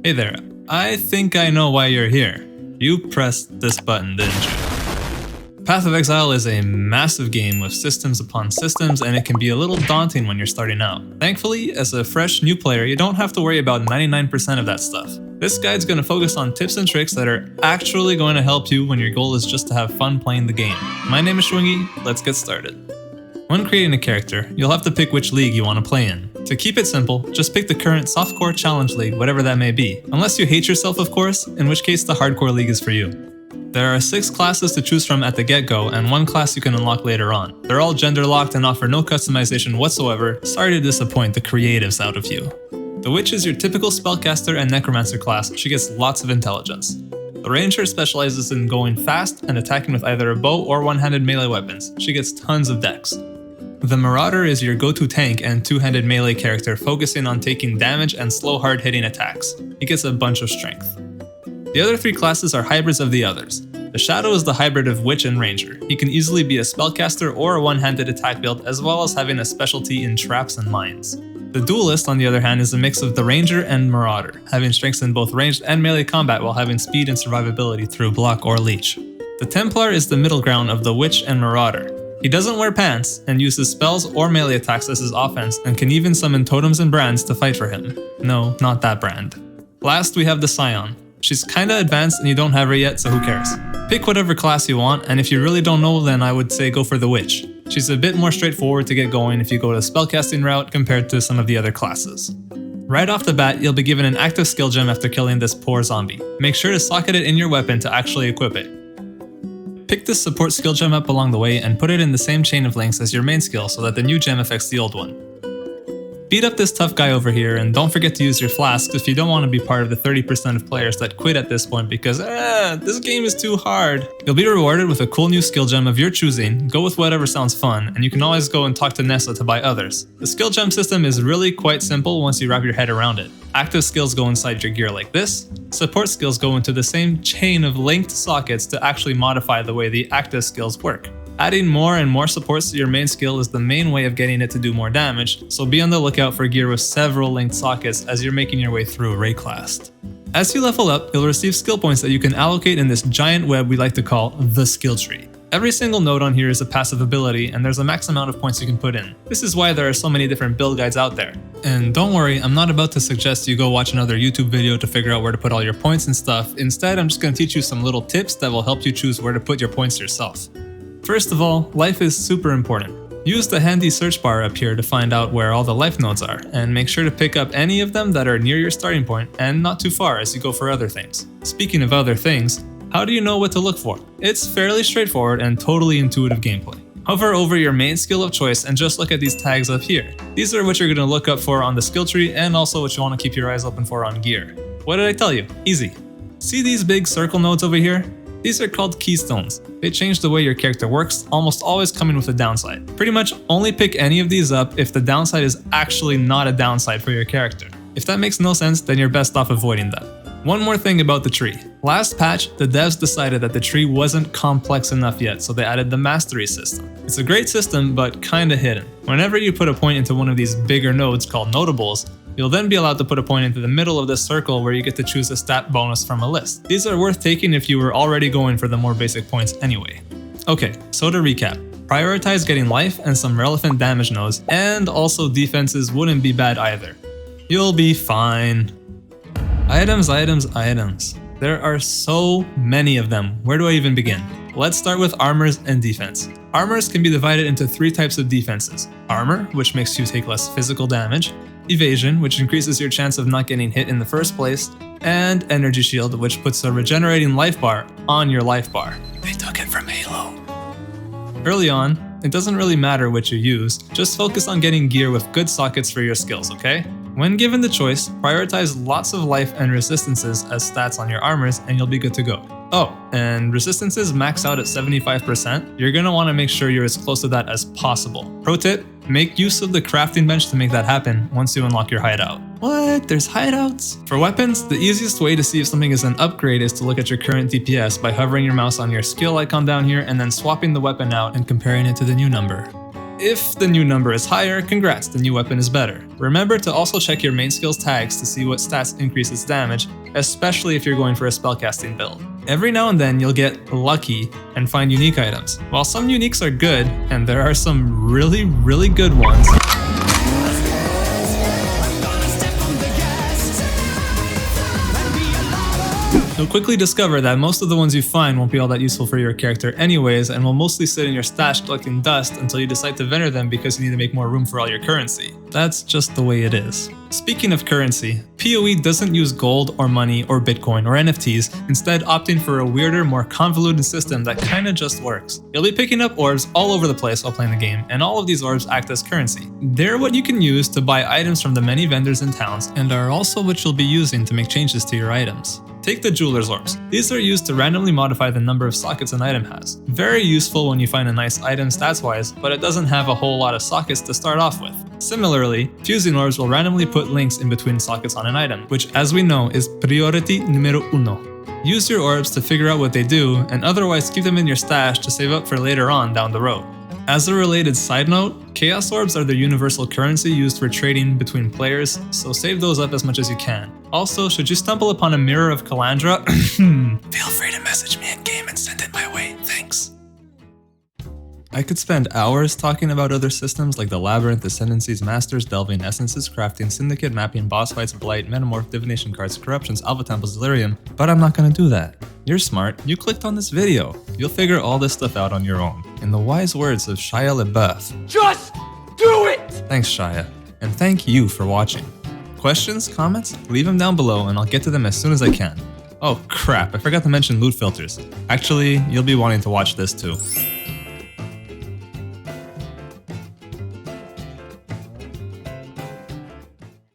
Hey there, I think I know why you're here. You pressed this button, didn't you? Path of Exile is a massive game with systems upon systems, and it can be a little daunting when you're starting out. Thankfully, as a fresh new player, you don't have to worry about 99% of that stuff. This guide's going to focus on tips and tricks that are actually going to help you when your goal is just to have fun playing the game. My name is Schwingy, let's get started. When creating a character, you'll have to pick which league you want to play in. To keep it simple, just pick the current softcore challenge league, whatever that may be. Unless you hate yourself, of course, in which case the hardcore league is for you. There are 6 classes to choose from at the get-go, and 1 class you can unlock later on. They're all gender-locked and offer no customization whatsoever. Sorry to disappoint the creatives out of you. The Witch is your typical spellcaster and necromancer class. She gets lots of intelligence. The Ranger specializes in going fast and attacking with either a bow or one-handed melee weapons. She gets tons of dex. The Marauder is your go-to tank and two-handed melee character, focusing on taking damage and slow hard-hitting attacks. He gets a bunch of strength. The other 3 classes are hybrids of the others. The Shadow is the hybrid of Witch and Ranger. He can easily be a spellcaster or a one-handed attack build, as well as having a specialty in traps and mines. The Duelist, on the other hand, is a mix of the Ranger and Marauder, having strengths in both ranged and melee combat while having speed and survivability through block or leech. The Templar is the middle ground of the Witch and Marauder. He doesn't wear pants and uses spells or melee attacks as his offense, and can even summon totems and brands to fight for him. No, not that brand. Last, we have the Scion. She's kinda advanced and you don't have her yet, so who cares? Pick whatever class you want, and if you really don't know, then I would say go for the Witch. She's a bit more straightforward to get going if you go the spellcasting route compared to some of the other classes. Right off the bat, you'll be given an active skill gem after killing this poor zombie. Make sure to socket it in your weapon to actually equip it. Pick this support skill gem up along the way and put it in the same chain of links as your main skill so that the new gem affects the old one. Beat up this tough guy over here, and don't forget to use your flask if you don't want to be part of the 30% of players that quit at this point because this game is too hard. You'll be rewarded with a cool new skill gem of your choosing. Go with whatever sounds fun, and you can always go and talk to Nessa to buy others. The skill gem system is really quite simple once you wrap your head around it. Active skills go inside your gear like this. Support skills go into the same chain of linked sockets to actually modify the way the active skills work. Adding more and more supports to your main skill is the main way of getting it to do more damage, so be on the lookout for gear with several linked sockets as you're making your way through Rayclast. As you level up, you'll receive skill points that you can allocate in this giant web we like to call the skill tree. Every single node on here is a passive ability, and there's a max amount of points you can put in. This is why there are so many different build guides out there. And don't worry, I'm not about to suggest you go watch another YouTube video to figure out where to put all your points and stuff. Instead, I'm just going to teach you some little tips that will help you choose where to put your points yourself. First of all, life is super important. Use the handy search bar up here to find out where all the life nodes are, and make sure to pick up any of them that are near your starting point and not too far as you go for other things. Speaking of other things, how do you know what to look for? It's fairly straightforward and totally intuitive gameplay. Hover over your main skill of choice and just look at these tags up here. These are what you're going to look up for on the skill tree and also what you want to keep your eyes open for on gear. What did I tell you? Easy. See these big circle nodes over here? These are called keystones. They change the way your character works, almost always coming with a downside. Pretty much only pick any of these up if the downside is actually not a downside for your character. If that makes no sense, then you're best off avoiding that. One more thing about the tree. Last patch, the devs decided that the tree wasn't complex enough yet, so they added the mastery system. It's a great system, but kinda hidden. Whenever you put a point into one of these bigger nodes called notables, you'll then be allowed to put a point into the middle of this circle where you get to choose a stat bonus from a list. These are worth taking if you were already going for the more basic points anyway. Okay, so to recap. Prioritize getting life and some relevant damage nodes, and also defenses wouldn't be bad either. You'll be fine. Items, items, items. There are so many of them. Where do I even begin? Let's start with armors and defense. Armors can be divided into 3 types of defenses. Armor, which makes you take less physical damage. Evasion, which increases your chance of not getting hit in the first place. And Energy Shield, which puts a regenerating life bar on your life bar. They took it from Halo. Early on, it doesn't really matter what you use, just focus on getting gear with good sockets for your skills, okay? When given the choice, prioritize lots of life and resistances as stats on your armors and you'll be good to go. Oh, and resistances max out at 75%. You're gonna wanna make sure you're as close to that as possible. Pro tip, make use of the crafting bench to make that happen once you unlock your hideout. What? There's hideouts? For weapons, the easiest way to see if something is an upgrade is to look at your current DPS by hovering your mouse on your skill icon down here and then swapping the weapon out and comparing it to the new number. If the new number is higher, congrats, the new weapon is better. Remember to also check your main skill's tags to see what stats increase its damage, especially if you're going for a spellcasting build. Every now and then you'll get lucky and find unique items. While some uniques are good, and there are some really good ones, you'll quickly discover that most of the ones you find won't be all that useful for your character anyways, and will mostly sit in your stash collecting dust until you decide to vendor them because you need to make more room for all your currency. That's just the way it is. Speaking of currency, PoE doesn't use gold or money or Bitcoin or NFTs, instead opting for a weirder, more convoluted system that kinda just works. You'll be picking up orbs all over the place while playing the game, and all of these orbs act as currency. They're what you can use to buy items from the many vendors in towns, and are also what you'll be using to make changes to your items. Take the Jeweler's Orbs. These are used to randomly modify the number of sockets an item has. Very useful when you find a nice item stats-wise, but it doesn't have a whole lot of sockets to start off with. Similarly, Fusing Orbs will randomly put links in between sockets on an item, which as we know is priority numero uno. Use your orbs to figure out what they do, and otherwise keep them in your stash to save up for later on down the road. As a related side note, Chaos Orbs are the universal currency used for trading between players, so save those up as much as you can. Also, should you stumble upon a Mirror of Calandra, feel free to message me in-game and send it my way, thanks. I could spend hours talking about other systems like the Labyrinth, Ascendancies, Masters, Delving, Essences, Crafting, Syndicate, Mapping, Boss Fights, Blight, Metamorph, Divination Cards, Corruptions, Alpha Temples, Delirium, but I'm not gonna do that. You're smart, you clicked on this video. You'll figure all this stuff out on your own. In the wise words of Shia LaBeouf, just do it! Thanks Shia, and thank you for watching. Questions, comments? Leave them down below and I'll get to them as soon as I can. Oh crap, I forgot to mention loot filters. Actually, you'll be wanting to watch this too.